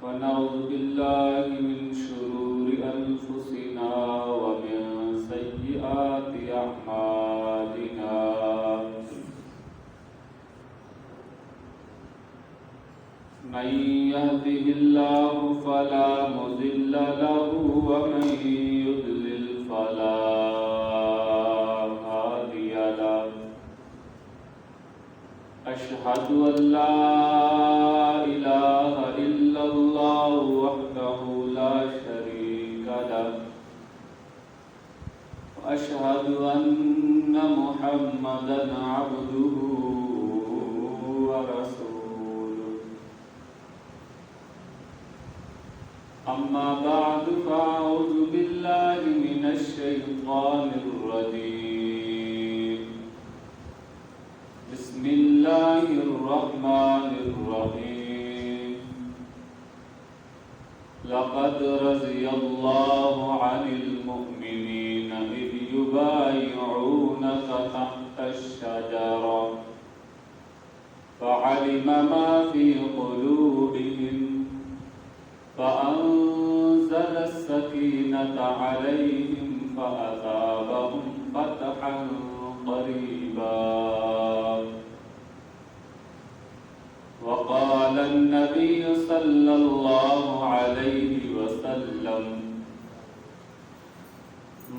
ونعوذ بالله من شرور أنفسنا ومن سيئات أعمالنا من يهده الله فلا مضل له ومن يضلل فلا هادي له أشهد أن لا إله إلا الله وحده لا شريك له وأشهد أن محمدا عبده ورسوله أما بعد فأعوذ بالله من الشيطان الرجيم بسم الله الرحمن الرحيم لقد رضي الله عن المؤمنين إذ يبايعونك تحت الشجرة فعلم ما في قلوبهم فأنزل السكينة عليهم فأثابهم فتحا قريبا وقال النبي صلى الله عليه وسلم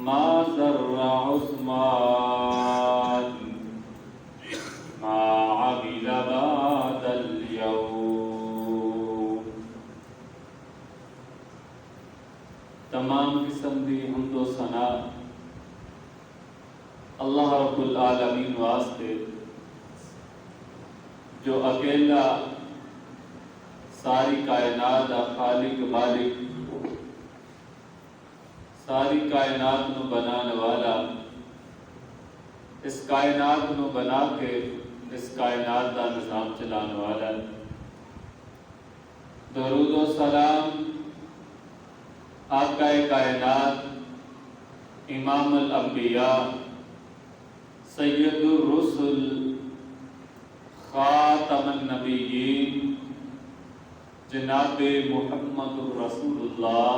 ما ضر عثمان ما عمل بعد اليوم. تمام قسم دی حمد و ثنا اللہ رب العالمین واسطے جو اکیلا ساری کائنات دا خالق مالک ساری کائنات نو بنانے والا اس کائنات نو بنا کے اس کائنات دا نظام چلانے والا درود و سلام آقا کائنات امام الانبیاء سید الرسل خاتم النبیین جناب محمد رسول اللہ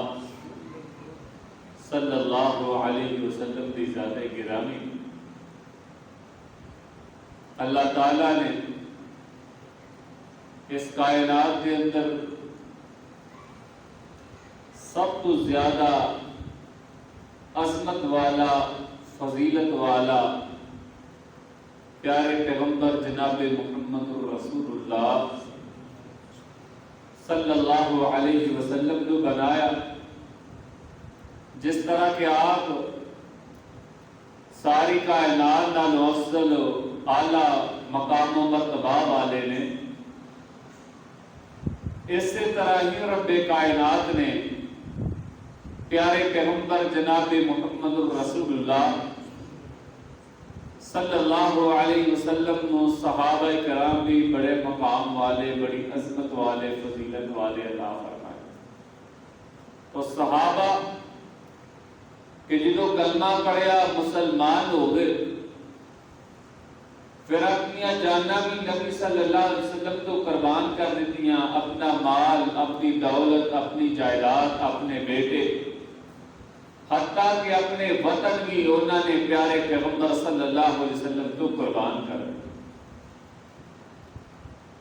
صلی اللہ علیہ وسلم دی ذات گرامی. اللہ تعالیٰ نے اس کائنات کے اندر سب تو زیادہ عظمت والا فضیلت والا پیارے پیغمبر جناب محمد رسول اللہ صلی اللہ علیہ وسلم کو بنایا. جس طرح کہ آپ ساری کائنات نال افضل اعلیٰ مقام و مرتبہ والے نے، اسی طرح ہی رب کائنات نے پیارے پیغمبر جناب محمد رسول اللہ صلی اللہ علیہ وسلم نو صحابہ کرام بھی بڑے مقام والے، بڑی عظمت والے، فضیلت والے عطا فرمائے. تو صحابہ کہ جدو کلمہ پڑھیا مسلمان ہو گئے، پھر اپنی جاناں بھی نبی صلی اللہ علیہ وسلم تو قربان کر دیتیاں، اپنا مال، اپنی دولت، اپنی جائیداد، اپنے بیٹے، حتیٰ کہ اپنے وطن بھی انہوں نے پیارے پیغمبر صلی اللہ علیہ وسلم تو قربان کر.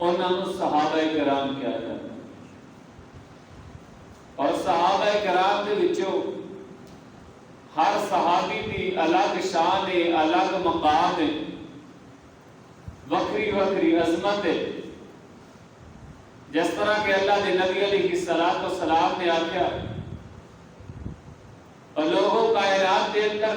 انہوں نے صحابہ کرام کیا جاتا، اور صحابہ کرام کے وچوں ہر صحابی کی الگ شان ہے، الگ مقام ہے، وکری وکری عظمت ہے. جس طرح کہ اللہ کے نبی علیہ السلام نے آخیا اور لوگوں کائنات کے اندر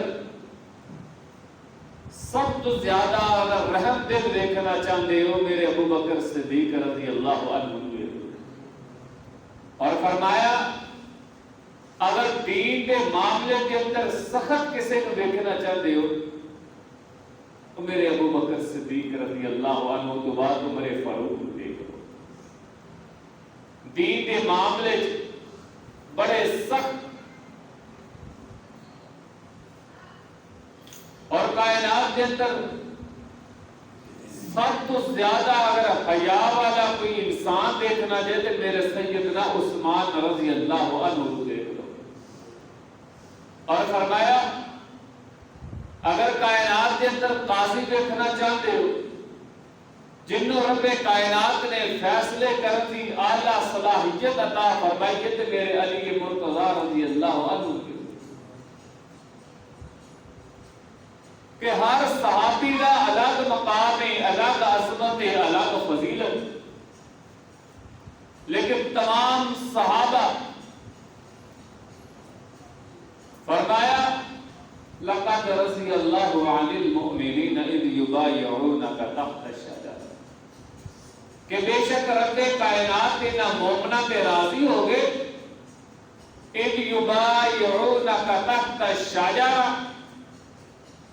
سب تو زیادہ اگر رحم دل دیکھنا چاہتے ہو میرے ابو بکر صدیق رضی اللہ عنہ. اور فرمایا اگر دین کے معاملے کے اندر سخت کسی کو دیکھنا چاہتے ہو تو میرے ابو بکر صدیق رضی اللہ عنہ تو بعد میرے فاروق کو دیکھو. دین کے معاملے بڑے سخت اور کائنات کے اندر سب تو زیادہ اگر حیا والا کوئی انسان دیکھنا جائے تو میرے سیدنا عثمان رضی اللہ عنہ کو دیکھ لو. اور فرمایا اگر کائنات کے اندر قاضی دیکھنا چاہتے ہو جنہوں رب کائنات نے فیصلے کرتی اعلیٰ صلاحیت عطا فرمائی ہے تو میرے علی مرتضیٰ رضی اللہ عنہ کی کہ ہر صحابی کا الگ مقام ہے، الگ عظمت ہے، الگ فضیلت، لیکن تمام صحابہ فرمایا لقد رضی اللہ عن المؤمنین اذ یبایعونک تحت الشجرہ کہ بے شک رب کائنات کے نہ مومنہ پہ راضی ہو گئے اذ یبایعونک تحت الشجرہ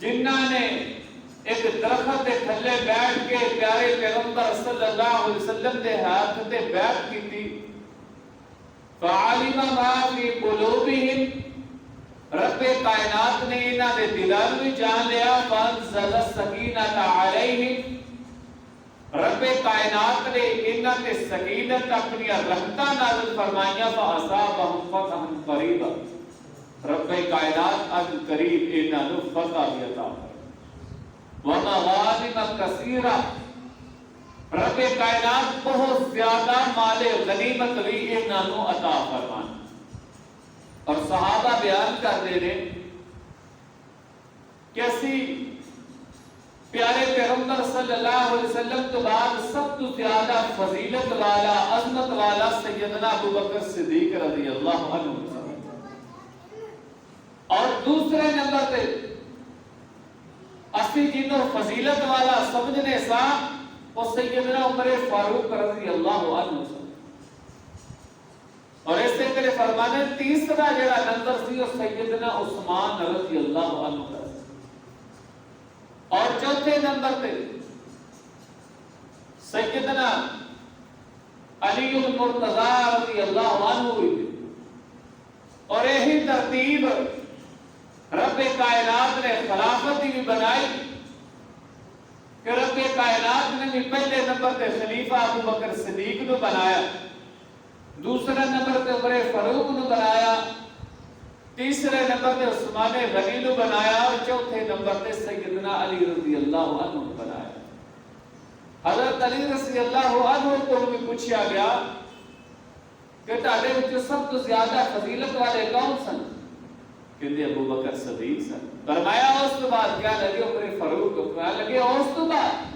جنہاں نے ایک درخت کے تھلے بیٹھ کے پیارے پیغمبر صلی اللہ علیہ وسلم دے ہاتھ تے بیعت کی تھی. فعلم ما فی قلوبہم رب کائنات نے انہاں دے دلاں میں جان لیا. فانزل السکینۃ علیہم رب کائنات نے انہاں تے سکینت اپنی رحمتاں نازل فرمائیاں. فاصابہم فتحا قریبا رب کائنات از قریب انہاں نو فتح بھی عطا فرمایا. وَمَغَانِمَ كَثِيرًا رب کائنات بہت زیادہ مال غنیمت بھی انہاں نو عطا فرمایا. اور صحابہ بیان کر دے رہے کہ اسی پیارے پیغمبر صلی اللہ علیہ وسلم تو بعد سب تو زیادہ فضیلت والا عظمت والا سیدنا ابو بکر صدیق رضی اللہ عنہ. اور دوسرے نمبر پہ اسی جنہوں فضیلت والا سمجھنے سا وہ سیدنا عمر فاروق رضی اللہ عنہ. اور اس سے کرے فرمانے تیسرا جڑا نمبر سی وہ سیدنا عثمان رضی اللہ عنہ کا. اور چوتھے نمبر پہ سیدنا علی المرتضیٰ رضی اللہ عنہ ہوئی. اور یہی ترتیب رب کائنات نے خلافت بھی بنائی کہ رب کائنات نے بھی پہلے نمبر پہ خلیفہ ابو بکر صدیق کو بنایا، دوسرے نمبر پہ عمر فاروق کو بنایا، تیسرے نمبر پہ عثمان غنی کو بنایا، اور چوتھے نمبر پہ سیدنا علی رضی اللہ عنہ کو بنایا. حضرت علی رضی اللہ عنہ کو بھی پوچھا گیا کہ تہاڈے وچ سب تو زیادہ فضیلت والے کون سن؟ کہ ابو بکر صدیق سن. فرمایا اس تو بعد کیا لگے عمر فاروق کو، کیا لگے اس تو بعد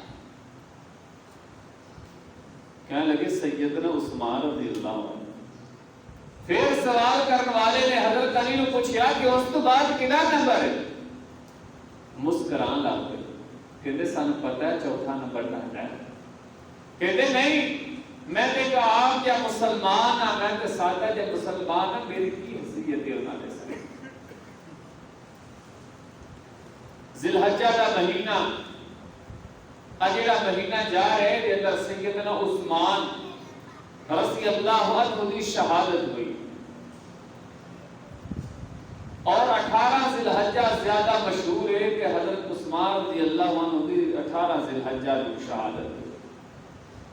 کیا لگے سیدنا عثمان رضی اللہ عنہ. پھر سوال کرنے والے نے حضرت علی نے پوچھا کہ اس تو بعد کنا نمبر ہے؟ مسکران لگ گئے. کہتے سانو پتہ ہے چوتھا نمبر ہے. کہتے نہیں میں تے کہ آپ یا مسلمان ہاں، میں تے سادہ جب مسلمان ہاں، میری کی حیثیت ہے انہاں دے سامنے. ذی الحجہ دا مہینہ اجڑا مہینہ جا رہے دے اندر سیدنا عثمان رضی اللہ عنہ دی شہادت ہوئی. اور 18 ذی الحجہ زیادہ مشہور ہے کہ حضرت عثمان رضی اللہ عنہ دی 18 ذی الحجہ دی شہادت ہوئی.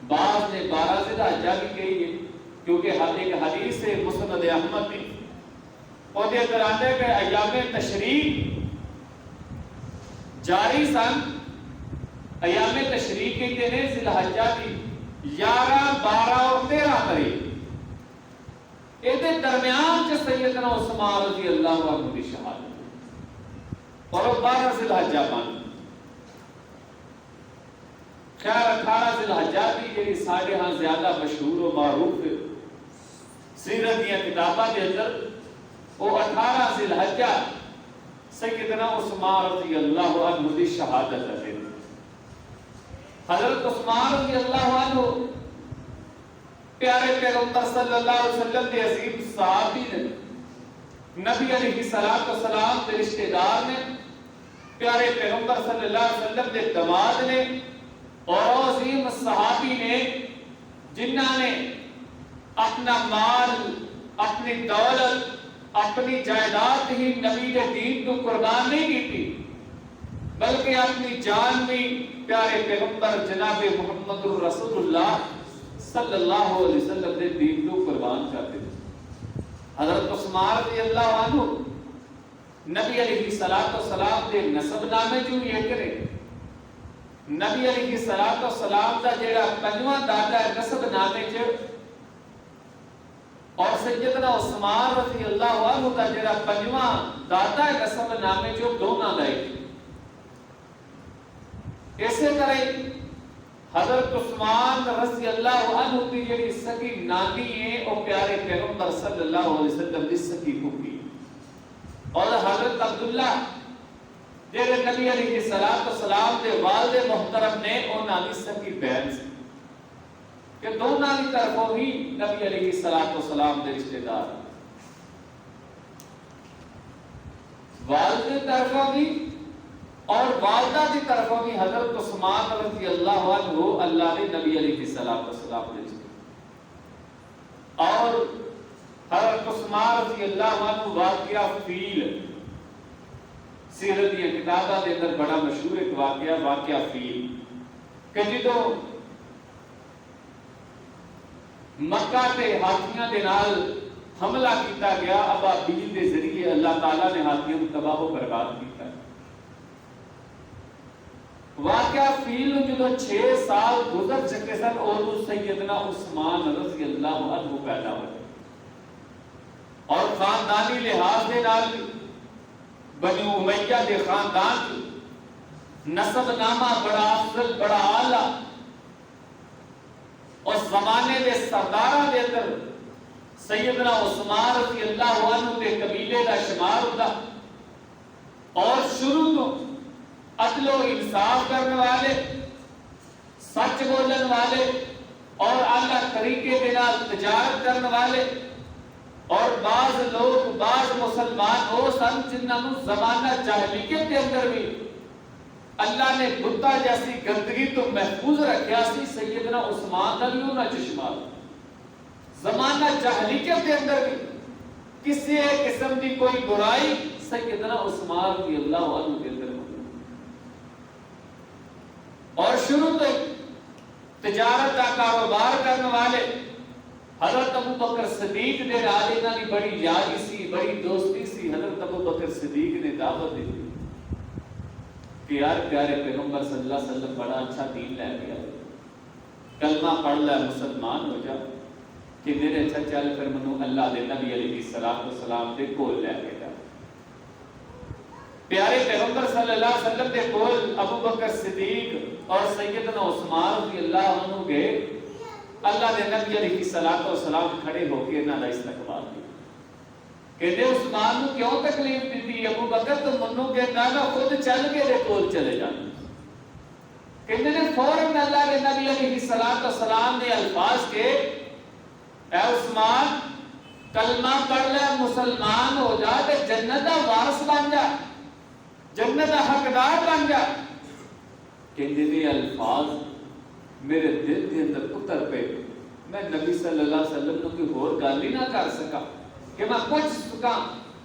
بعض نے 12 ذی الحجہ بھی کہی ہے کیونکہ ایک حدیث ہے مسند احمد میں اور یہ اندر آتا ہے کہ ایام تشریق جاری سن. ایام تشریق کے دن ذی الحجہ کی 11 12 اور 13 تاریخ ایدے درمیان چ سیدنا عثمان رضی اللہ عنہ کی شہادت اور 12 ذی الحجہ بن. خیر 18 ذی الحجہ بھی جڑی ساڈے ہاں زیادہ مشہور و معروف ہے سیرت دی کتاباں دے اندر وہ 18 ذی الحجہ سیدنا عثمان رضی اللہ عنہ کی شہادت ہے. حضرت عثمان رضی اللہ عنہ پیارے پیغمبر صلی اللہ علیہ وسلم کے عظیم صحابی نے، نبی علیہ السلام کے رشتہ دار نے، پیارے پیغمبر صلی اللہ علیہ وسلم کے داماد نے، اور عظیم صحابی نے جنہاں نے اپنا مال، اپنی دولت، اپنی جائیداد ہی نبی کے دین کو قربان نہیں کی تھی بلکہ اپنی جان بھی پیارے پیغمبر جناب محمد الرسول اللہ صلی اللہ علیہ وسلم دے دین کو قربان کر دیتے. حضرت عثمان رضی اللہ عنہ نبی علیہ الصلوۃ والسلام دے نسب نامے جو یہ کرے نبی علیہ الصلوۃ والسلام دا جڑا پنجواں دادا ہے نسب نامے چ اور سیدنا عثمان رضی اللہ عنہ دا جڑا پنجواں دادا ہے نسب نامے چ دونوں دا ہے. اسی طرح حضرت عثمان رضی اللہ عنہ کی جڑی سکی نانی ہے وہ پیارے پیغمبر صلی اللہ علیہ وسلم کی سکی پھوپھی اور حضرت عبداللہ جڑے نبی علیہ الصلوۃ والسلام دے والد محترم نے انہاں دی سکی بہن سی کہ دونوں کی طرفوں ہی نبی علیہ الصلوۃ والسلام دے رشتہ دار والد کی طرفوں بھی اور والدہ کی طرفوں بھی حضرت عثمان رضی اللہ عنہ اللہ نے نبی علیہ الصلوۃ والسلام دے رشتہ اور حضرت عثمان رضی اللہ عنہ واقعہ فیل سیرت کی کتاباں دے اندر بڑا مشہور ایک واقعہ فیل کہ جدوں مکہ تے ہاتھیاں دے نال حملہ کیتا گیا ابابیل دے ذریعے اللہ تعالیٰ نے ہاتھیاں کو تباہ و برباد کیتا. واقعہ فیل جدوں 6 سال گزر چکے سن اور سیدنا عثمان رضی اللہ عنہ پیدا ہوئے اور خاندانی لحاظ دے نال بنی امیہ دے خاندان کی نسب نامہ بڑا افضل بڑا اعلیٰ اور زمانے دے سرداراں دے اندر سیدنا عثمان رضی اللہ عنہ دے قبیلے دا شمار ہوتا اور شروع تو عدل و انصاف کرنے والے سچ بولن والے اور اعلیٰ طریقے کے نال تجارت کرنے والے اور بعض لوگ بعض مسلمان ہو سن جنہوں زمانہ جاہلیت کے اندر بھی اللہ نے بتا جیسی گندگی تو محفوظ رکھیا سی سیدنا عثمان نبی نہ چشمہ زمانہ جاہلیت کے اندر بھی کسی ایک قسم کی کوئی برائی سیدنا عثمان رضی اللہ عنہ کے اندر اور شروع تو تجارت کا کاروبار کرنے والے حضرت ابو بکر صدیق دے نال انہاں دی بڑی یاری سی بڑی دوستی سی. حضرت ابو بکر صدیق نے دعوت دی کہ یار پیارے پیغمبر صلی اللہ علیہ وسلم بڑا اچھا دین لے کے آئے کلمہ پڑھ لے مسلمان ہو جا کہ میرے اچھا چل پھر منو اللہ دے نبی علیہ الصلوۃ والسلام دے کول لے کے جا. پیارے پیغمبر صلی اللہ علیہ وسلم دے کول ابو بکر صدیق اور سیدنا عثمان رضی اللہ عنہ گئے. اللہ دے نبی علیہ الصلوۃ والسلام کھڑے ہو کے انہاں دا استقبال کیا. کہتے عثمان نو کیوں تکلیف دیتی ابو بکر تو منو کہ نہ خود چل کے دے کول چلے جانا. کہتے نے فوراً اللہ دے نبی علیہ الصلوۃ والسلام نے الفاظ کے اے عثمان کلمہ پڑھ لے مسلمان ہو جا تے جنت دا وارث بن جا جنت دا حقدار بن جا. کہتے نے الفاظ میرے دل کے اندر اتر پہ میں نبی صلی اللہ علیہ وسلم کو کوئی اور گل ہی نہ کر سکا کہ میں پوچھ سکا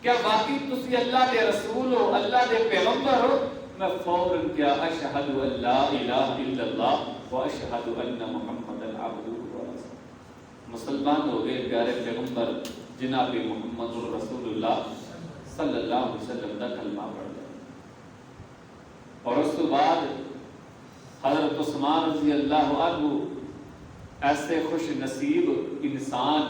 کیا واقعی تسی اللہ دے رسول ہو اللہ دے پیغمبر ہو. میں فوراً کیا اشہد ان لا الہ الا اللہ و اشہد ان محمد عبدہ و رسولہ مسلمان ہو گئے. پیارے پیغمبر جناب محمد رسول اللہ صلی اللہ علیہ وسلم کا کلمہ پڑھ لیا اور اس کے بعد حضرت عثمان رضی اللہ عنہ ایسے خوش نصیب انسان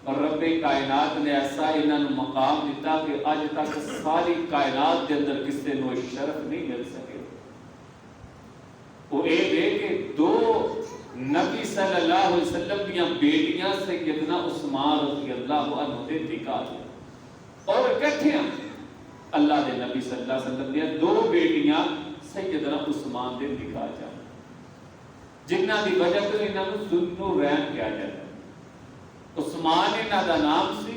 اور رب کائنات نے ایسا انہوں نے مقام دیتا کہ آج تک ساری کائنات کے اندر کسی نو شرف نہیں مل سکے. وہ ایک ہے کہ 2 نبی صلی اللہ علیہ وسلم کی بیٹیاں سیدنا عثمان رضی اللہ عنہ دے نکاح اور اکٹھیاں اللہ دے نبی صلی اللہ علیہ وسلم دی 2 بیٹیاں سیدنا عثمان دے نکاح جا جنہ دی وجہ تو انہاں نوں ذوالنورین کہا جاتا. عثمان انہاں دا نام سی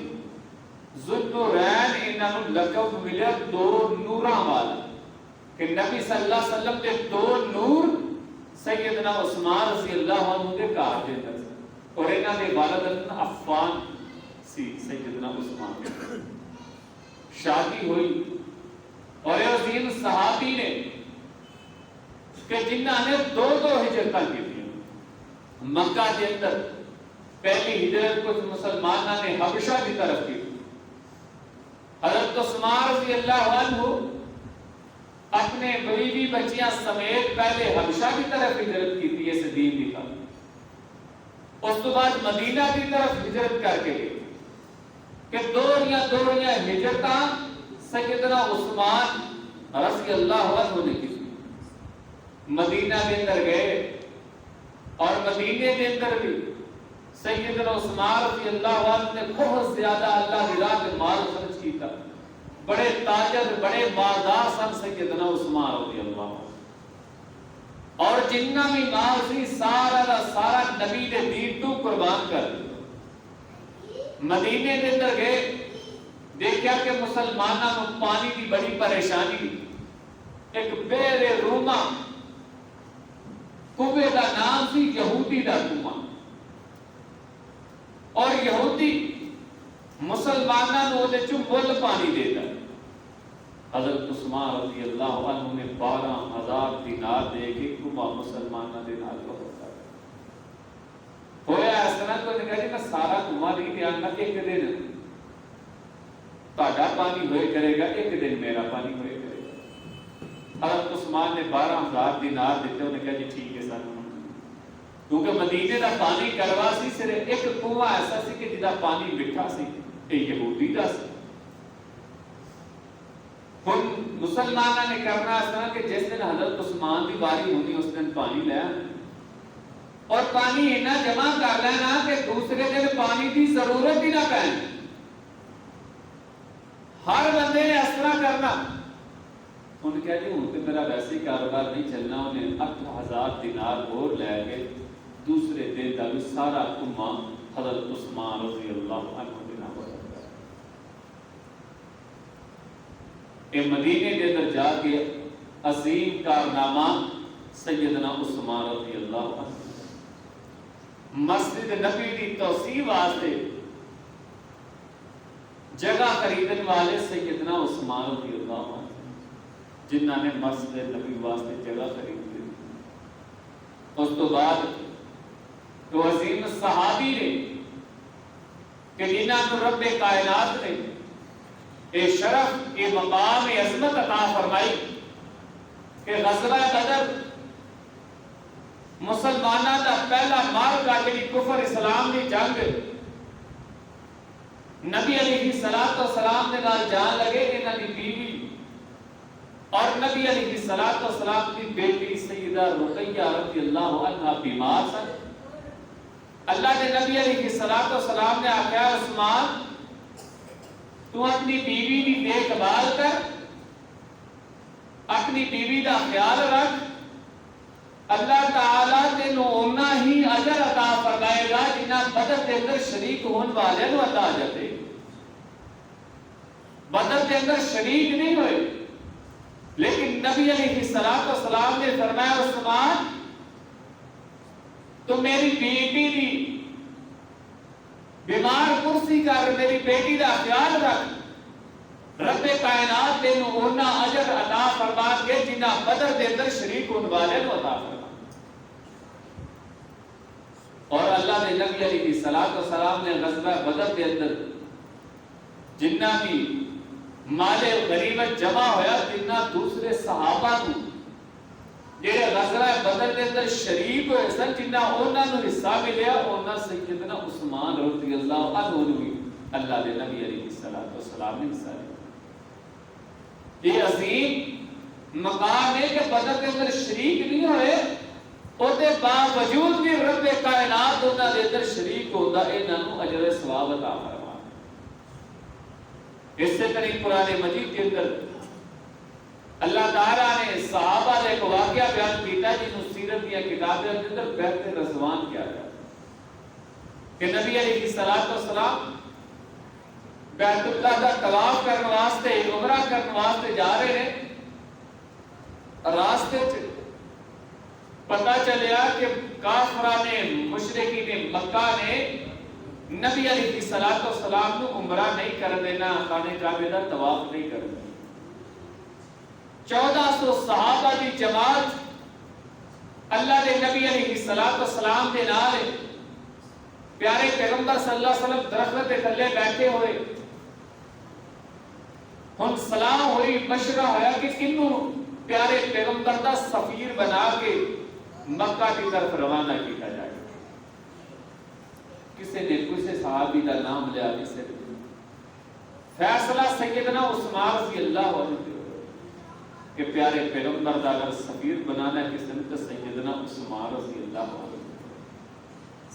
ذوالنورین انہاں نوں لقب ملیا 2 نوراں والا کہ نبی صلی اللہ علیہ وسلم دے 2 نور سیدنا عثمان رضی اللہ عنہ دے گھر دے اندر اور انہاں دے والد عفان سی سیدنا عثمان. شادی ہوئی اور عظیم صحابی نے کہ جنہاں نے 2 ہجرتاں کی مکہ کے اندر پہلی ہجرت کچھ مسلمانوں نے حبشہ کی طرف کی. حضرت عثمان رضی اللہ عنہ اپنے بیوی بچیاں سمیت پہلے حبشہ کی طرف ہجرت کی تھی اس دین کی طرف. اس تو بعد مدینہ کی طرف ہجرت کر کے گئے کہ دوڑیاں ہجرتاں سیدنا عثمان رضی اللہ عنہ نے کی. مدینہ کے اندر گئے اور مدینے کے اندر بھی سیدنا عثمان رضی اللہ عنہ نے بہت زیادہ اللہ کی راہ میں مال خرچ کیتا. بڑے تاجر بڑے مالدار سن سیدنا عثمان رضی اللہ عنہ. اور جنہ بھی مال سی سارا دا سارا نبی دے دین تو قربان کر دیا. مدینے کے اندر گئے دیکھا کہ مسلمانوں کو پانی کی بڑی پریشانی. ایک بئر روما کنویں کا نام سی یہودی دا کنواں. اور یہودی مسلمانوں نے مل پانی دیتا. حضرت عثمان رضی اللہ عنہ نے 12,000 دینار دے کے کنواں مسلمانوں کے نال ہوتا ہویا. اس طرح کو کہا جی میں سارا کنواں نہیں دیا گا, ایک دن تہاڈا پانی ہوئے کرے گا, ایک دن میرا پانی ہوئے کرے گا. حضرت عثمان نے 12,000 دینار دیتے. انہوں نے کہا جی ٹھیک ہے سر, کیونکہ مدینے دا پانی کروا سی صرف ایک کنواں ایسا سی کہ جدا پانی میٹھا سی, یہ یہودی دا سی. ہن مسلمانوں نے کرنا اس طرح کہ جس دن حضرت عثمان کی باری ہونی اس دن پانی لے اور پانی اتنا جمع کر لینا کہ دوسرے دن پانی کی ضرورت ہی نہ پے. ہر بندے نے اس طرح کرنا. انہوں نے کہا جی ہوں تو میرا ویسے ہی کاروبار نہیں چلنا. انہیں 8,000 دینار اور لے کے دوسرے دن کا بھی سارا کنواں حضرت عثمان رضی اللہ عنہ کے نام پر. یہ مدینے کے اندر جا کے عظیم کارنامہ سیدنا عثمان رضی اللہ عنہ. مسجد نبی کی توسیع واسطے جگہ خریدنے والے سیدنا عثمان رضی اللہ عنہ جنہوں نے مسجد نبی واسطے جگہ خرید لی. اس تو بعد تو عظیم صحابی نے کہ جنہوں نے رب کائنات نے اے شرف اے مقام اے عظمت عطا فرمائی کہ غزوہ بدر مسلمانوں کا پہلا معرکہ جڑی کفر اسلام کی جنگ نبی علیہ الصلوۃ والسلام کے نال جان لگے. انہاں دی بیوی اور نبی علیہ الصلوۃ والسلام کی بیٹی سیدہ رقیہ رضی اللہ عنہا بیمار سن. اللہ کے نبی علیہ الصلوۃ والسلام نے آخیا عثمان تو اپنی بیوی کی دیکھ بھال کر, اپنی بیوی کا خیال رکھ, اللہ تعالیٰ تینوں اونا ہی اجر عطا فرمائے گا جنہ بدر کے اندر شریک ہونے والے نو عطا جاتے. بدر کے اندر شریک نہیں ہوئے لیکن نبی علیہ الصلوۃ والسلام نے فرمایا عثمان تو میری بیٹی دی بیمار کرسی کر, میری بیٹی دا خیال رکھ, رب کائنات تینوں اونا اجر عطا فرما کے جنہ بدر دے اندر شریک ہونے والے نو عطا فرما. اور اللہ نے نبی علیہ الصلوۃ والسلام نے غزوہ بدر کے اندر جنہ بھی مال غنیمت جمع ہویا جنہ دوسرے صحابہ کو جڑے غزوہ بدر کے اندر شریک ہوئے سن جنہ انہاں نو حصہ ملیا انہاں سیدنا عثمان رضی اللہ عنہ بھی اللہ کے نبی علیہ الصلوۃ والسلام نے حصہ لیا. یہ عظیم مقام ہے کہ بدر کے اندر شریک نہیں ہوئے اوتے باوجود بھی رب کائنات انہاں دے اندر شریک ہوندا انہاں نو اجر ثواب عطا فرما. اس سے قریب قرآن مجید کے اندر اللہ تعالیٰ نے صحابہ نے ایک واقعہ بیان کیتا جنہوں سیرت دیا کتابیں کے اندر بیعت رضوان کیا جاتا کہ نبی علیہ الصلوۃ والسلام بیت اللہ کا طواف کرنے واسطے عمرہ کرنے واسطے جا رہے ہیں. راستے پتہ چلیا کہ کافران مشرکین مکہ نے نبی علیہ الصلوۃ والسلام کو عمرہ نہیں کر دینا, خانہ کعبہ کا طواف نہیں کر دینا. 1400 صحابہ کی جماعت اللہ کے نبی علیہ الصلوۃ والسلام کے نال پیارے پیغمبر صلی اللہ علیہ وسلم درخت کے تھلے بیٹھے ہوئے، ہن سلام ہوئی، مشورہ ہوا کہ کنوں پیارے پیغمبر دا سفیر بنا کے مکہ کی طرف روانہ کیا جائے. کسی نے کسی صحابی کا نام لیا، کسی نے فیصلہ سیدنا عثمان رضی اللہ عنہ کہ پیارے پیغمبر دا اگر سفیر بنانا ہے کسی نے تو سیدنا عثمان رضی اللہ عنہ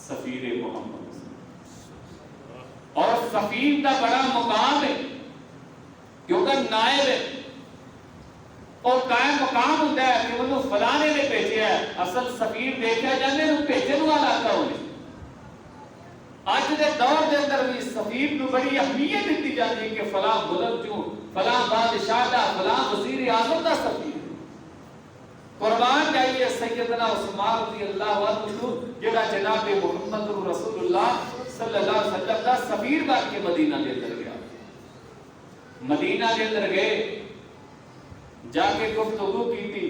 سفیر محمد. اور سفیر دا بڑا مقام ہے کیونکہ نائب ہے اور قائم مقام ہوتا ہے کہ انہوں فلانے نے بھیجا ہے. اصل سفیر دیکھا جانے نو بھیجن والا کون ہے. آج دے دور دے اندر بھی سفیر نو بڑی اہمیت دیتی جاتی ہے کہ فلاں ملک جو فلاں بادشاہ دا فلاں وزیر اعظم دا سفیر. قربان جائیے سیدنا عثمان رضی اللہ عنہ جڑا جناب محمد رسول اللہ صلی اللہ علیہ وسلم دا سفیر بن کے مدینہ دے اندر گیا. مدینہ دے اندر گئے، جا کے گفتگو کی تھی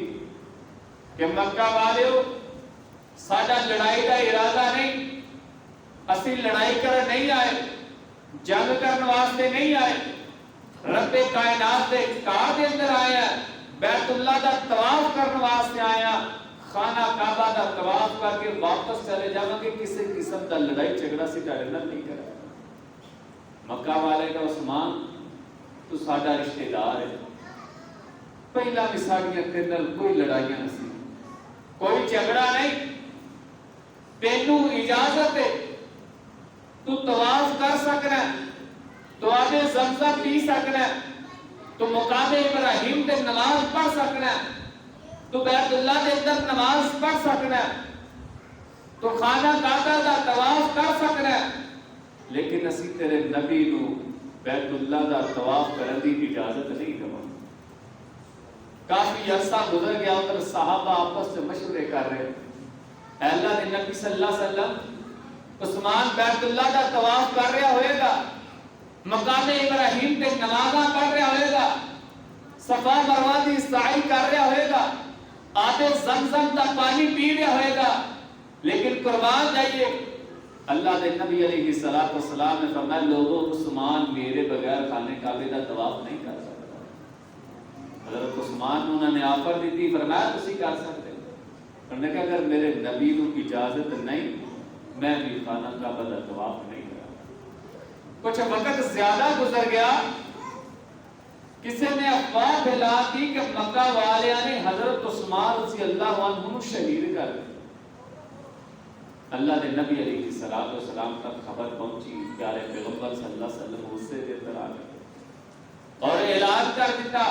کہ مکہ والیو ساڈا لڑائی دا ارادہ نہیں، اسی لڑائی کرن نہیں آئے، جنگ کرن واسطے نہیں آئے، رب کائنات دے گھر دے اندر آئے ہیں، بیت اللہ دا طواف کرن واسطے آئے ہیں، خانہ کعبہ دا طواف کر کے واپس چلے جاواں گے، کسی قسم دا لڑائی جھگڑا سی ڈر نہیں کرا. مکہ والے کا عثمان تو ساڈا رشتہ دار ہے، پہلا بھی ساڈیاں تیرے نال کوئی لڑائیاں نہیں، کوئی جھگڑا نہیں، تینوں اجازت ہے تو طواف کر سکنا ہے، تو آگے زمزم پی سکنا ہے، تو مقام ابراہیم تے نماز پڑھ سکنا ہے، تو بیت اللہ دے اندر نماز پڑھ سکنا ہے، تو خانہ کعبہ دا طواف کر سکنا ہے. لیکن اسی تیرے نبی نو بیت اللہ دا طواف کرنے دی اجازت نہیں دو. کافی عرصہ گزر گیا، ادھر صحابہ آپس سے مشورے کر رہے، اے اللہ کے نبی صلی اللہ علیہ وسلم عثمان بیت اللہ دا طواف کر رہا ہوئے گا، مقام ابراہیم تے نمازاں پڑھ رہا ہوئے گا، صفا مروہ دی سعی کر رہا ہوئے گا، آدھے زمزم دا پانی پی رہا ہوئے گا، لیکن قربان جائیے اللہ دے نبی علیہ السلام نے فرمایا لوگوں عثمان میرے بغیر خانے کعبے دا طواف نہیں کر سکتا. حضرت عثمان انہوں نے آفر دی تھی، فرمایا تسی کر سکتے. انہوں نے کہا اگر میرے نبی کو اجازت نہیں میں بھی خانہ کعبہ دا طواف نہیں کرا. کچھ وقت زیادہ گزر گیا، کسی نے افواہ پھیلا دی کہ مکہ والیاں نے حضرت عثمان رضی اللہ عنہ شہید کر دیا. اللہ دے نبی علیہ السلام تک خبر پہنچی، پیارے پیغمبر صلی اللہ علیہ وسلم غصے دے اندر آ گئے اور اعلان کر دیتا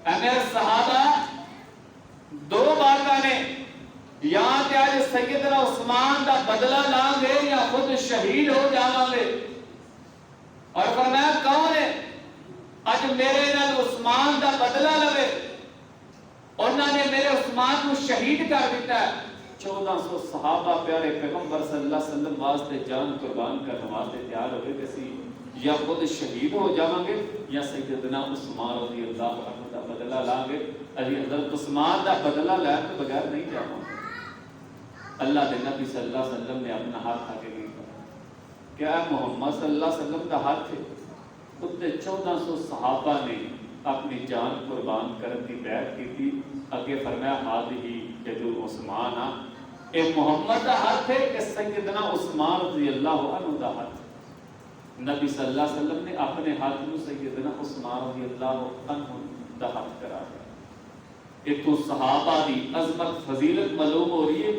اے میرے صحابہ دو باتاں نے، یا تے آج سیدنا عثمان دا بدلہ لاں گے یا خود شہید ہو جاواں گے. اور فرمایا کون ہے اج میرے نال عثمان دا بدلہ لوے؟ انہوں نے میرے عثمان کو شہید کر دیتا ہے. 1400 صحابہ پیارے پیغمبر صلی اللہ علیہ وسلم واسطے جان قربان کرنے واسطے تیار ہوئے کہ سی یا خود شہید ہو جاواں گے یا سیدنا عثمان رضی اللہ عنہ دا بدلہ لاں گے. علی حضرت عثمان دا بدلہ لے کے بغیر نہیں جاواں. اللہ دے نبی صلی اللہ علیہ وسلم نے اپنا ہاتھ آگے کیا، کیا محمد صلی اللہ علیہ وسلم کا ہاتھ ہے؟ اتنے 1400 صحابہ نے اپنی جان قربان کرنے کی بیعت کی تھی. اگے فرمایا ہادی کہ جو عثمان آ اے محمد دا ہاتھ ہے کہ سیدنا عثمان رضی اللہ عنہ دا ہاتھ. نبی صلی اللہ علیہ وسلم نے اپنے ہاتھ میں سیدنا عثمان رضی اللہ عنہ دا ہاتھ کرا دیا. ایک تو صحابہ دی عظمت فضیلت معلوم ہو رہی ہے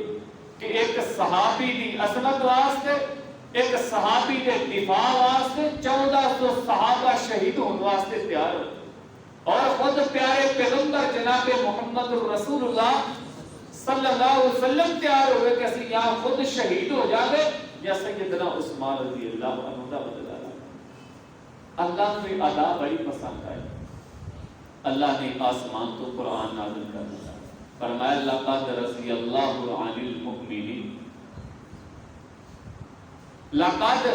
کہ ایک صحابی دی عظمت واسطے، ایک صحابی دے دفاع واسطے 1400 صحابہ شہید ہونے واسطے تیار ہو، اور خود پیارے پیغمبر جناب محمد رسول اللہ صلی اللہ علیہ وسلم تیار ہوئے کہ اسی یہاں خود شہید ہو جاوے یا سیدنا عثمان رضی اللہ عنہ دا بدلہ لے. اللہ کی ادا بڑی پسند آئی. اللہ نے آسمان تو قرآن نازل کر دیا، فرمایا لقد رضی اللہ عن المؤمنین. لقد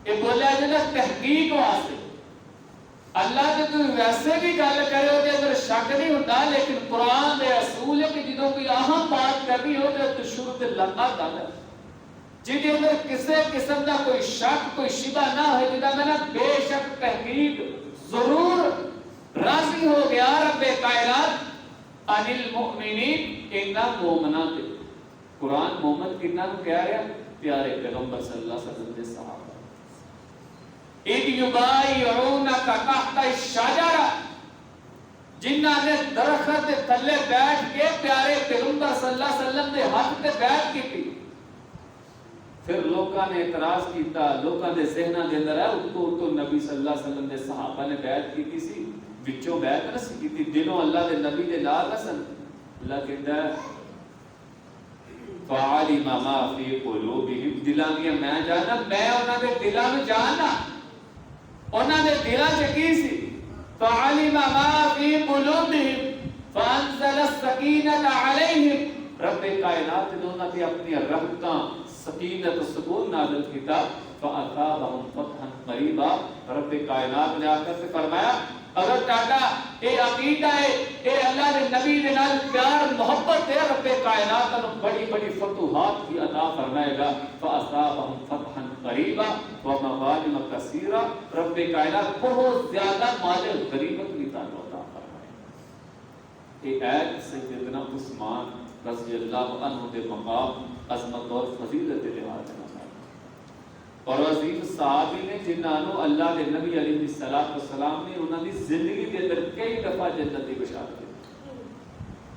یہ بولیا جنا تحقیق واسطے. اللہ نے تو ویسے بھی گل کرے ہو اندر شک نہیں ہوتا، لیکن قرآن دے اصول ہے کہ جدوں کوئی اہم بات کرنی ہو تو شروع تے لقد آتا ہے. جہدے اندر کسی قسم کا کوئی شک کوئی شبہ نہ ہو، جدا میں بے شک تحقیق ضرور راضی ہو گیا رب کائنات عن المؤمنین انہاں مومناں تے۔ قرآن مومن کنہاں کو کہہ رہا؟ پیارے پیغمبر صلی اللہ علیہ وسلم دے صحابہ۔ اذ یبایعونک تحت الشجرہ، جنہاں نے درخت دے تھلے بیٹھ کے پیارے پیغمبر صلی اللہ علیہ وسلم دے ہاتھ تے بیعت کی۔ پھر لوکاں نے اعتراض کیتا، لوکاں دے ذہناں دے اندر ہے اتو نبی صلی اللہ علیہ وسلم دے صحابہ نے بیعت کی سی، وچوں بیعت نہ سی کیتی، دلوں اللہ دے نبی دے نال نہ سن۔ اللہ کہندا ہے فعلم ما فی قلوبہم، دلاں دیاں میں جانا، میں انہاں دے دلاں نوں جاننا، انہاں دے دلاں چ کی سی۔ فعلم ما فی قلوبہم فانزل السکینۃ علیہم، رب کائنات نے انہاں تے اپنی رحمتاں سکینت و سکون نازل کیتا۔ فاصابہم فتحا قریبا، رب کائنات نے آ کر فرمایا اگر تہاڈا اے عقیدہ ہے، اے اللہ دے نبی دے نال پیار محبت ہے، رب کائنات نے بڑی بڑی فتوحات کی عطا فرمائے گا۔ فاصابہم فتحا قریبا ومغانم کثیرا، رب کائنات بہت زیادہ مال غنیمت کی عطا فرمائے گا۔ یہ ایت سیدنا عثمان رضی اللہ عنہ دے مقام عظمت اور فضیلت دے لحاظ سے اور عظیم صحابی نے جنہوں اللہ کے نبی علیہ السلام نے انہوں نے زندگی کے اندر کئی دفعہ جنت کی بشارت دی۔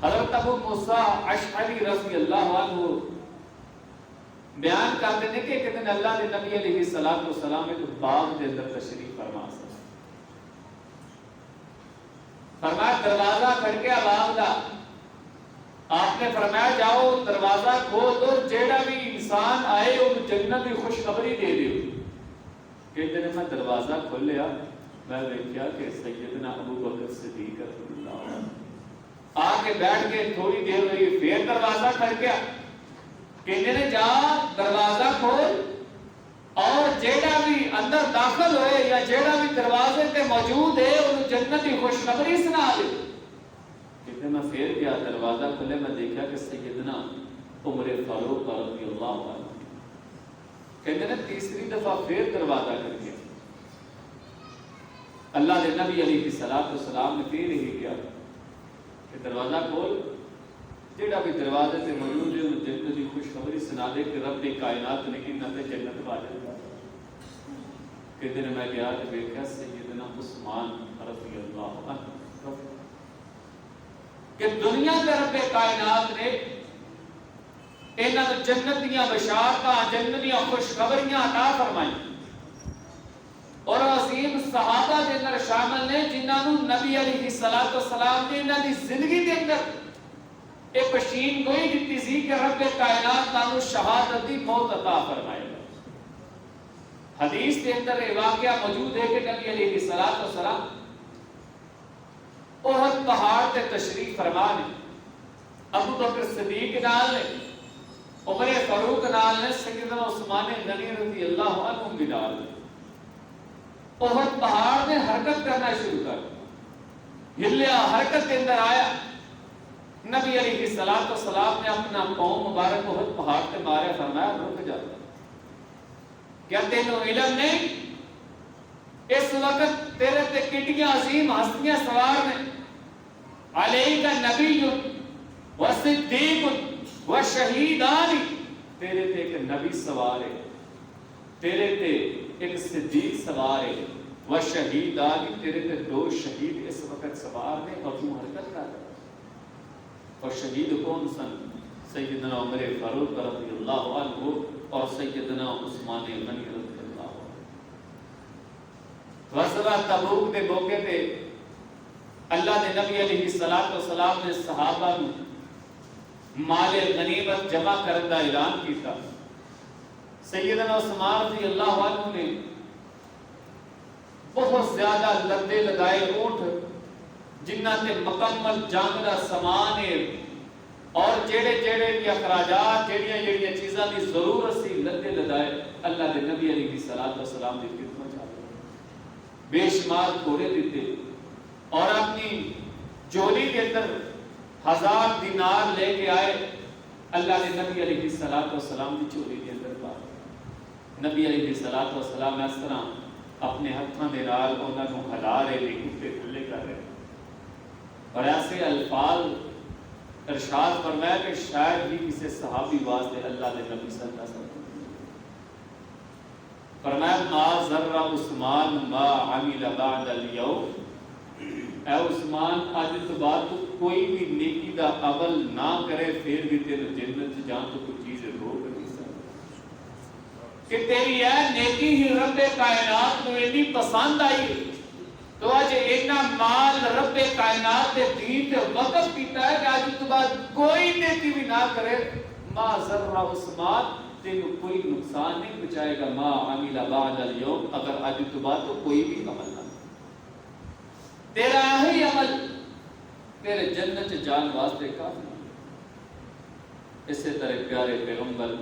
حضرت ابو موسیٰ اشعری رضی اللہ عنہ بیان کرتے ہیں کہ ایک دن اللہ کے نبی علیہ السلام ایک باغ کے اندر تشریف فرما سکتے، فرمایا دروازہ کھڑکیا باغ دا، آپ نے فرمایا جاؤ دروازہ کھول دو، جیڑا بھی انسان آئے ان جنت کی خوشخبری دے دیو۔ کہتے ہیں میں دروازہ کھولیا، میں دیکھا کہ سیدنا ابو بکر صدیق رضی اللہ عنہ آ کے بیٹھ کے تھوڑی دیر ہوئی، پھر دروازہ کھڑکیا، کہتے ہیں جا دروازہ کھول اور جیڑا بھی اندر داخل ہوئے یا جیڑا بھی دروازے پہ موجود ہے ان جنت کی خوشخبری سنا دے۔ کہتے میں پھر گیا، دروازہ کھلے، میں دیکھا کہ سیدنا عمر فاروق رضی اللہ عنہ، کہتے ہیں تیسری دفعہ پھر دروازہ کر گیا، اللہ کے نبی علیہ السلام نے پھر یہی کیا کہ دروازہ کھول، جیڑا بھی دروازے سے موجود ہے انہیں جنت کی خوشخبری سنا دے کہ رب کائنات نے انہاں تے جنت واجب کر۔ کہتے ہیں میں گیا کہ دیکھا سیدنا عثمان رضی اللہ عنہ کہ دنیا کے رب کائنات نے انہاں جنت دیاں بشارتاں جنت دیاں خوشخبریاں عطا فرمائی، اور عظیم صحابہ دے اندر شامل نے جنہاں نوں نبی علیہ السلام نے انہاں دی زندگی دے اندر ایک پشین گوئی دیتی سی کہ رب کائنات نانو شہادت دی موت عطا فرمائے گا۔ حدیث کے اندر یہ واقعہ موجود ہے کہ نبی علیہ السلام احد پہاڑ تے تشریف فرما نے، ابو بکر صدیق نال نے، عمر فاروق نال نے، سیدنا عثمان غنی رضی اللہ عنہ بھی نال نے۔ احد پہاڑ نے حرکت کرنا شروع کر ہلیا، حرکت کے اندر آیا، نبی علیہ السلام نے اپنا پاؤں مبارک احد پہاڑ تے مارے، فرمایا رک جا، کیا تینوں علم نہیں اس وقت تیرے تے کتنی عظیم ہستیاں سوار نے، علیہ کا نبی و صدیق و شہیدان، تیرے تے ایک نبی سوار ہے، تیرے تے ایک صدیق سوار ہے، و شہیدان، تیرے تے دو شہید اس وقت سوار نے، اور تو حرکت کر رہا۔ اور شہید کون سن؟ سیدنا عمر فاروق رضی اللہ عنہ اور سیدنا عثمان غنی رضی اللہ عنہ۔ غزوہ تبوک دے موقع پہ اللہ نے نبی علیہ السلام نے صحابہ کو مال غنیمت جمع کرنے کا اعلان کیتا۔ سیدنا عثمان رضی اللہ عنہ نے بہت زیادہ لدے لگائے اونٹ جنہ تے مکمل جنگ دا سامان ہے اور جیڑے بھی اخراجات جیڑیاں چیزاں دی ضرورت سی لدے لدائے اللہ دے نبی علیہ السلام دی خدمت چاہتے، بے شمار گھوڑے دیتے، اور اپنی جولی کے اندر 1000 دینار لے کے آئے، اللہ نے نبی علیہ السلام کی چولی کے اندر پا نبی علیہ الصلوۃ والسلام اس طرح اپنے ہاتھوں دے نال انہاں نوں ہلا رہے نے، کتے تھلے کر رہے، اور ایسے الفاظ ارشاد فرمایا کہ شاید ہی کسی صحابی واسطے اللہ دے نبی صلی اللہ علیہ وسلم فرمایا ما ذر عثمان ما عمل بعد اليوم، اے عثمان اج تو بعد تو کوئی بھی نیکی دا عمل نہ کرے پھر بھی تیرے جنت جان تو کوئی چیز روک نہیں سکتی کہ تیری اے نیکی ہی رب کائنات کو اتنی پسند آئی تو اج اتنا مال رب کائنات دے دین تے وقف کیتا ہے کہ اج تو بعد کوئی نیکی بھی نہ کرے، ما ذر عثمان تینو کوئی نقصان نہیں پہنچائے گا، ما عمل بعد اليوم، اگر اج تو بعد تو کوئی بھی عمل نہ تیرا ہی عمل تیرے جنت جان واسطے کافی۔ اسی طرح پیارے پیغمبر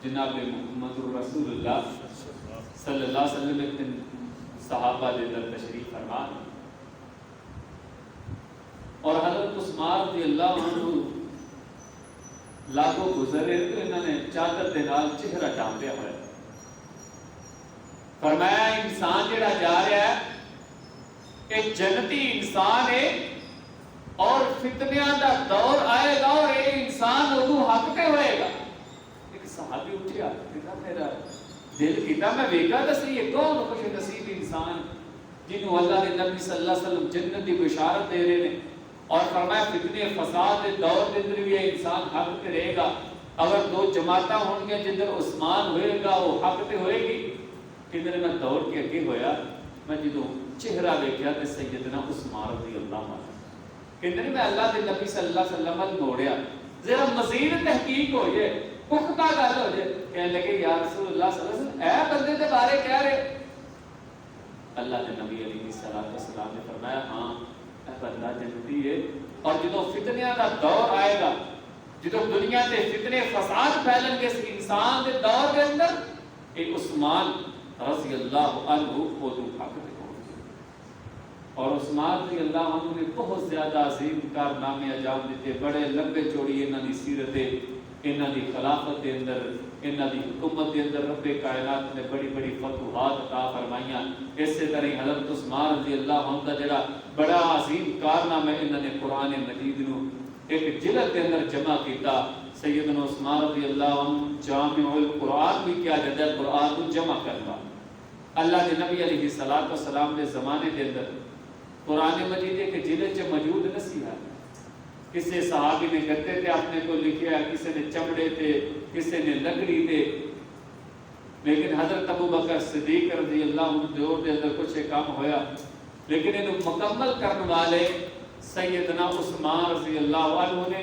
جناب محمد رسول اللہ صلی اللہ علیہ وسلم ایک دن صحابہ دے در تشریف فرما اور حضرت عثمان رضی اللہ عنہ لاگو گزرے تو انہوں نے چادر دے نال چہرہ ڈھانپیا ہوا ہے، فرمایا انسان جڑا جا رہا ہے ایک جنتی انسان ہے اور فتنیاں دا دور آئے گا اور یہ انسان ادو حق پہ ہوئے گا۔ ایک صحابی اٹھیا کہتا میرا دل کیتا میں ویکھا تے یہ کون خوش نصیب انسان جنہوں اللہ کے نبی صلی اللہ علیہ وسلم جنت کی بشارت دے رہے ہیں اور فرمایا فتنے فساد کے دور کے اندر بھی یہ انسان حق پہ رہے گا، اگر دو جماعتاں ہون گے جدھر عثمان ہوئے گا وہ حق پہ ہوئے گی۔ کدھر میں دوڑ کے اگے ہویا، میں جدوں چہرہ دیکھا تے سیدنا عثمان رضی اللہ عنہ کدھر میں اللہ کے نبی صلی اللہ علیہ وسلم موڑیا ذرا مزید تحقیق ہو جائے، پختہ گل ہو جائے، کہنے لگے یا رسول اللہ صلی اللہ علیہ وسلم اے بندے دے بارے کہہ رہے؟ اللہ کے نبی علیہ الصلوۃ والسلام نے فرمایا ہاں اے بندہ جنتی ہے، اور جدوں فتنیاں دا دور آئے گا، جدوں دنیا تے فتنے فساد پھیلن گے اس انسان دے دور کے اندر، اے عثمان رضی اللہ عنہ خودو حق دے ہوگی۔ اور عثمان رضی اللہ عنہ نے بہت زیادہ عظیم کارنامے انجام دیتے، بڑے لمبے چوڑی انہاں دی سیرت انہاں دی خلافت دے اندر، انہاں دی حکومت دے اندر رب کائنات نے بڑی بڑی فتوحات عطا فرمائیاں۔ اسی طرح حضرت عثمان رضی اللہ عنہ دا جڑا بڑا عظیم کارنامہ انہاں نے قرآن مجید نو ایک جلد کے اندر جمع کیتا۔ سیدنا عثمان رضی اللہ عنہ جامع القرآن بھی کیا جاتا ہے، قرآن کو جمع کرنا۔ اللہ کے نبی علیہ الصلوۃ والسلام کے زمانے کے اندر قرآن مجید ایک جلد چ موجود نہیں ہے، کسی صحابی نے گتے تے اپنے کو لکھیا، کسی نے چمڑے تے، کسی نے لکڑی تے، لیکن حضرت ابو بکر صدیق رضی اللہ عنہ دور دے اندر کچھ کام ہویا، لیکن انہوں مکمل کرنے والے سیدنا عثمان رضی اللہ عنہ نے،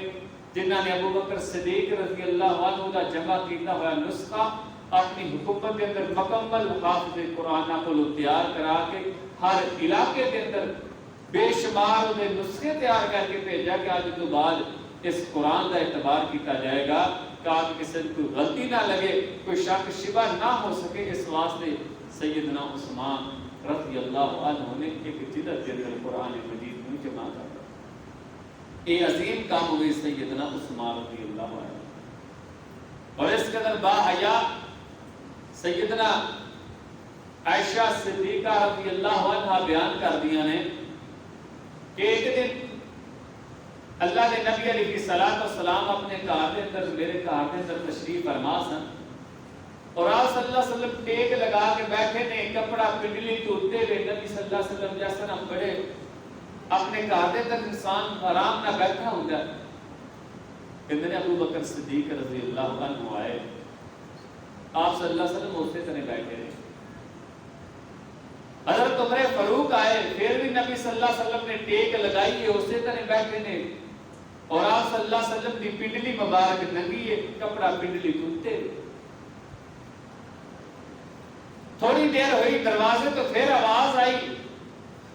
جنہاں نے ابو بکر صدیق رضی اللہ عنہ کا جمع کیتا ہوا نسخہ اپنی حکومت کے اندر مکمل حافظ قرآن کو تیار کرا کے ہر علاقے کے اندر بے شمار دے نسخے تیار کر کے بھیجا کہ آج تو بعد اس قرآن کا اعتبار کیتا جائے گا کہ آج کسی کو غلطی نہ لگے، کوئی شک شبہ نہ ہو سکے، اس واسطے سیدنا عثمان رضی اللہ عنہ نے ایک جلد کے اندر قرآن مجید میں جمع کر یہ عظیم کام ہوئی سیدنا عثمان رضی اللہ عنہ۔ اور اس کے اندر با حیا سیدنا عائشہ صدیقہ رضی اللہ عنہ بیان کر دیا نے کہ ایک دن اللہ کے نبی علیہ الصلوۃ والسلام اپنے گھر کے اندر، میرے گھر کے اندر تشریف فرما سن، اور آپ صلی اللہ علیہ وسلم ٹیک لگا کے بیٹھے نے، کپڑا پنڈلی توڑتے ہوئے نبی صلی اللہ علیہ وسلم جیسا نہ بڑے اپنے گھر کے اندر انسان آرام نہ بیٹھا ہوتا ہے، کہتے ابو بکر صدیق رضی اللہ عنہ آئے، آپ صلی اللہ علیہ وسلم اسی طرح بیٹھے رہے، حضرت عمر فاروق آئے، پھر بھی نبی صلی اللہ علیہ وسلم نے ٹیک لگائی ہے، اسی طرح بیٹھے نے، اور آپ صلی اللہ علیہ وسلم کی پنڈلی مبارک ننگی ہے، کپڑا پنڈلی توڑتے۔ تھوڑی دیر ہوئی، دروازے تو پھر آواز آئی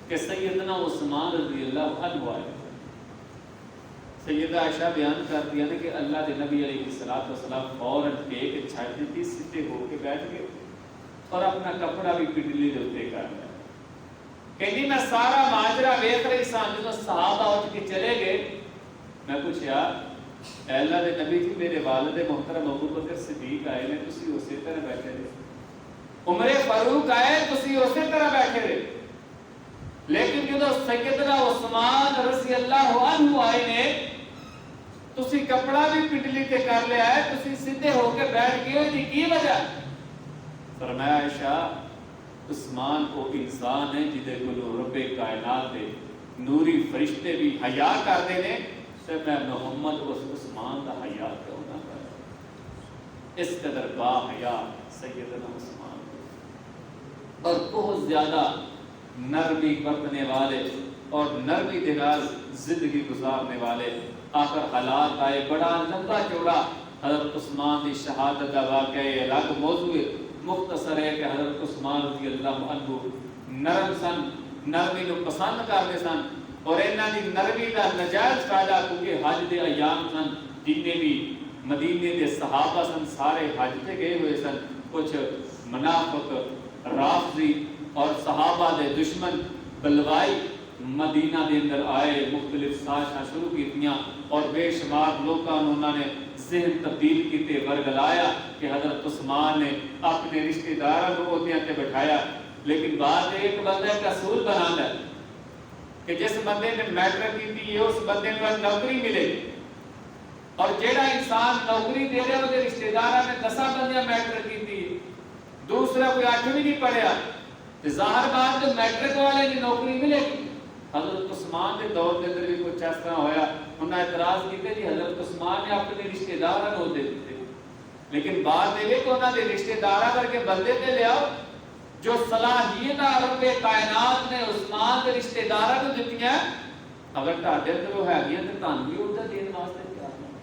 کہ سیدنا عثمان رضی اللہ عنہ آئے۔ سیدہ عائشہ بیان کر دیا کہ اللہ کے نبی علیہ الصلوۃ والسلام فوراً ٹیک چھاڑ دی، سیدھے ہو کے بیٹھ گئے اور اپنا کپڑا بھی پنڈلی دے اوتے کر لیا۔ کہندی میں سارا ماجرا ویکھ رہی سان، جدوں صحابہ اٹھ کے چلے گئے، میں پوچھیا اے اللہ دے نبی جی، میرے والد محترم ابو بکر صدیق آئے نے، تسی اسی طرح بیٹھے رہے؟ عمر فاروق آئے تسی اسی طرح بیٹھے رہے، لیکن جدو سیدنا عثمان رضی اللہ عنہ آئے نے تسی کپڑا بھی پٹلی تے کر لیا ہے، تسی سیدھے ہو کے بیٹھ گئے ہو، جی کی وجہ؟ فرمایا عائشہ عثمان کو انسان ہے جدے کو رب کائنات دے نوری فرشتے بھی حیا کر دے نے، تے میں محمد اس عثمان دا حیا کیوں نہ کروں؟ اس قدر با حیا سیدنا عثمان اور بہت زیادہ نرمی برتنے والے اور نرمی دے نال زندگی گزارنے والے۔ آخر حالات آئے، بڑا لمبا چوڑا حضرت عثمان دی شہادت کا واقعہ الگ موضوع ہے، مختصر ہے کہ حضرت عثمان رضی اللہ عنہ نرم سن، نرمی نو پسند کرتے سن، اور انہاں دی نرمی دا نجائز فائدہ کیونکہ حج دے ایام سن، جتنے بھی مدینے دے صحابہ سن سارے حج تے گئے ہوئے سن، کچھ منافق رافضی اور صحابہ دے دشمن بلوائی مدینہ دے اندر آئے، مختلف سازشاں شروع کیتیاں اور بے شمار لوگوں نے انہوں نے ذہن تبدیل کیتے، ورگلایا کہ حضرت عثمان نے اپنے رشتہ داراں کو عہدیاں تے بٹھایا، لیکن بات ایک بندہ کا اصول بنانا ہے کہ جس بندے نے میٹرک کی ہے اس بندے کو نوکری ملے گی، اور جیڑا انسان نوکری دے رہا ہے رشتہ داراں نے 10 بندیاں میٹرک کی، دوسرا کوئی 8ویں نہیں پڑھیا، ظاہر بات ہے میٹرک والے کی نوکری ملے گی۔ حضرت عثمان کے دور کے اندر بھی کچھ اس طرح ہویا، انہوں نے اعتراض کیتے جی حضرت عثمان نے اپنے رشتہ داراں کو دے دیتے، لیکن بات یہ کہ انہوں نے رشتہ داراں کر کے بندے تے لے آؤ جو صلاحیت رب کائنات نے عثمان کے رشتہ داراں کو دیتی ہیں، اگر تہاڈے اندر وہ ہے تو تہاڈ بھی عہدہ دین واسطے تیار ہے۔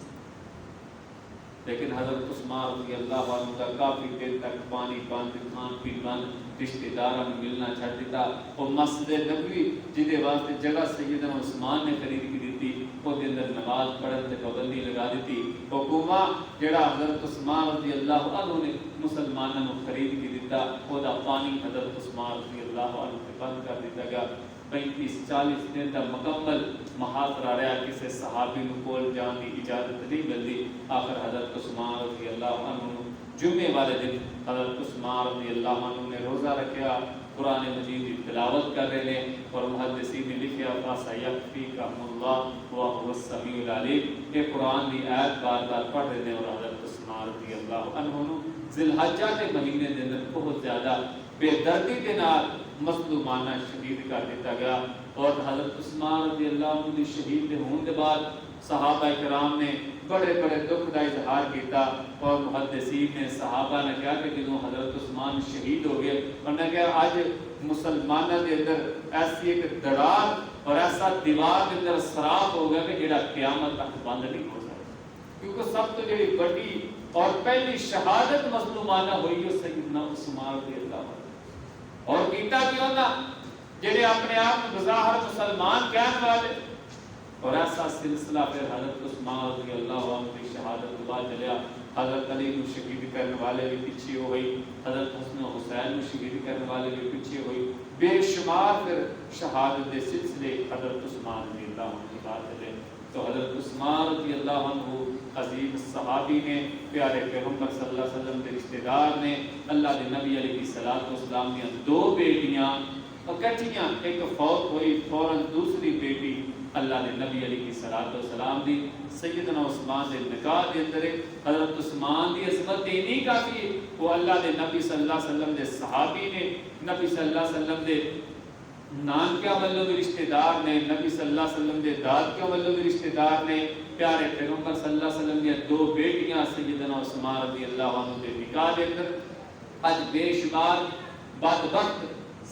لیکن حضرت عثمان رضی اللہ عنہ کا کافی دیر تک پانی بند، کھان پین بند، رشتہ داراں کو ملنا چھڑ دیتا، اور مسجد نبوی جدے واسطے جگہ سیدنا عثمان نے خرید کی دیتی، وہ دے اندر نماز پڑھن تے پابندی لگا دیتی، حکومت جڑا حضرت عثمان رضی اللہ عنہ نے مسلمانوں کو خرید کی دیتا، وہ دا پانی حضرت عثمان رضی اللہ عنہ سے بند کر دیتا گیا۔ 35-40 دن تک مکمل محاصرہ رہا، کسی صحابی کو کول جان کی اجازت نہیں ملتی، آخر حضرت عثمان رضی اللہ عنہ جمعے والے دن حضرت عثمان رضی اللہ عنہ نے روزہ رکھا، قرآن مجید کی تلاوت کر رہے ہیں، اور محدثین نے لکھا فَسَيَكْفِيكَهُمُ اللَّهُ وَهُوَ السَّمِيعُ الْعَلِيمُ، یہ قرآن کی آیت بار بار پڑھ رہے ہیں، اور حضرت عثمان رضی اللہ عنہ ذی الحجہ کے مہینے کے اندر بہت زیادہ بے دردی کے نال مظلومانہ شہید کر دیتا گیا، اور حضرت عثمان رضی اللہ عنہ شہید ہونے کے بعد صحابہ کرام نے بڑے بڑے دکھ کا اظہار کیتا، اور محدثین نے صحابہ نے کہا کہ جدوں حضرت عثمان شہید ہو گئے، انہوں نے کہا آج مسلمانوں کے اندر ایسی ایک دراڑ اور ایسا دیوار کے اندر سراف ہو گیا کہ جڑا قیامت تک بند نہیں ہو سکتا، کیونکہ سب تو جڑی بڑی اور پہلی شہادت مظلومانہ ہوئی ہے سیدنا عثمان رضی اللہ عنہ، اور کیتا کیوں نہ جڑے اپنے آپ بظاہر مسلمان کہنے والے، اور ایسا سلسلہ پھر حضرت عثمان رضی اللہ عنہ کی شہادت کے بعد چلیا، حضرت علی کو شہید کرنے والے بھی پیچھے ہو گئی، حضرت حسن و حسین کو شہید کرنے والے بھی پیچھے ہوئی، بے شمار پھر شہادت کے سلسلے حضرت عثمان رضی اللہ عنہ کی بات چلے۔ تو حضرت عثمان رضی اللہ عنہ عظیم صحابی نے، پیارے پیغمبر صلی اللہ علیہ وسلم کے رشتہ دار نے، اللہ کے نبی علیہ الصلوۃ والسلام کی 2 بیٹیاں اکٹھیاں، ایک فوت ہوئی فوراً دوسری بیٹی اللہ نے نبی علیہ الصلوۃ والسلام دی سیدنا عثمان دے نکاح دے اندر حضرت عثمان دی عظمت نہیں کافی ہے، وہ اللہ دے نبی صلی اللہ علیہ وسلم دے صحابی نے، نبی صلی اللہ علیہ وسلم دے نانکے والوں کے رشتہ دار نے، نبی صلی اللہ علیہ وسلم دے دادکے والوں کے رشتہ دار نے، پیارے پیغمبر صلی اللہ علیہ وسلم دی 2 بیٹیاں سیدنا عثمان رضی اللہ عنہ دے نکاح دے اندر اج بے شمار بدبخت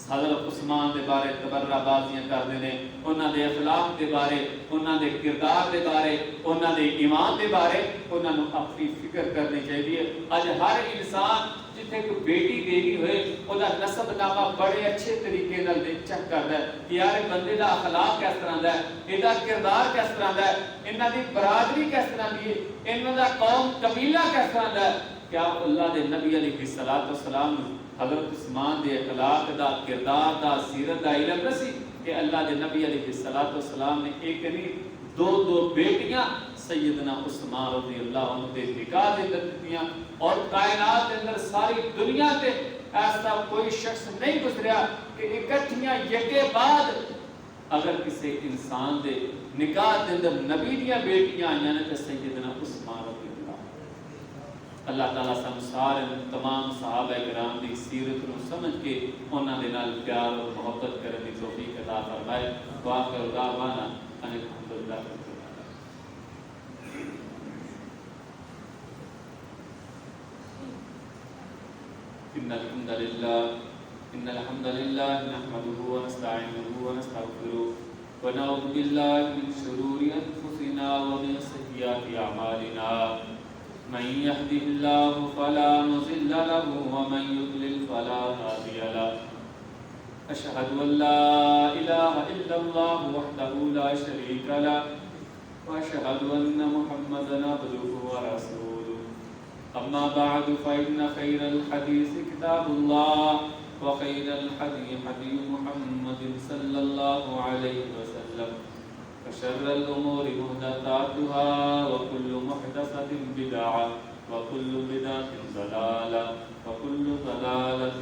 حضرت عثمان دے بارے تبرہ بازیاں کرتے ہیں، انہاں دے اخلاق دے بارے، انہاں دے کردار دے بارے، انہاں دے ایمان دے بارے انہاں نو اپنی فکر کرنی چاہیے۔ اج ہر انسان جتھے کوئی بیٹی دیگی ہوئے او دا نسب نامہ بڑے اچھے طریقے نال چیک کردا ہے کہ یار بندے دا اخلاق کس طرح دا ہے، ادا کردار کس طرح دا ہے، انہاں دی برادری کس طرح دی ہے، انہاں دا قوم قبیلہ کس طرح دا ہے۔ کیا اللہ دے نبی علیہ الصلوۃ والسلام حضرت عثمان دے اخلاق دا، کردار دا، سیرت دا علم نسی کہ اللہ دے نبی علیہ الصلوۃ والسلام نے ایک نہیں 2 بیٹیاں سیدنا عثمان رضی اللہ عنہ دے نکاح دے دتیاں، اور کائنات دے اندر ساری دنیا تے ایسا کوئی شخص نہیں گزریا کہ اکٹھیاں یکے بعد اگر کسی انسان دے نکاح دے اندر نبی دیاں بیٹیاں آئیاں نے تے سیدنا عثمان رضی اللہ تعالیٰ سن سارے تمام صحابہ کرام دی سیرت نو سمجھ کے انہاں دے نال پیار اور محبت کرنے دی توفیق عطا فرمائے. وآخر دعوانا ان الحمدللہ. إن الحمد لله نحمده ونستعينه ونستغفره ونعوذ بالله من شرور أنفسنا ومن سيئات أعمالنا. من يهده الله فلا مضل له ومن يضلل فلا هادي له. أشهد أن لا إله إلا الله وحده لا شريك له وأشهد أن محمدا عبده ورسوله. أما بعد فإن خير الحديث كتاب الله وخير الحدي حدي محمد صلى الله عليه وسلم وشر الأمور محدثاتها وكل محدثة بدعة وكل بدعة ضلالة وكل ضلالة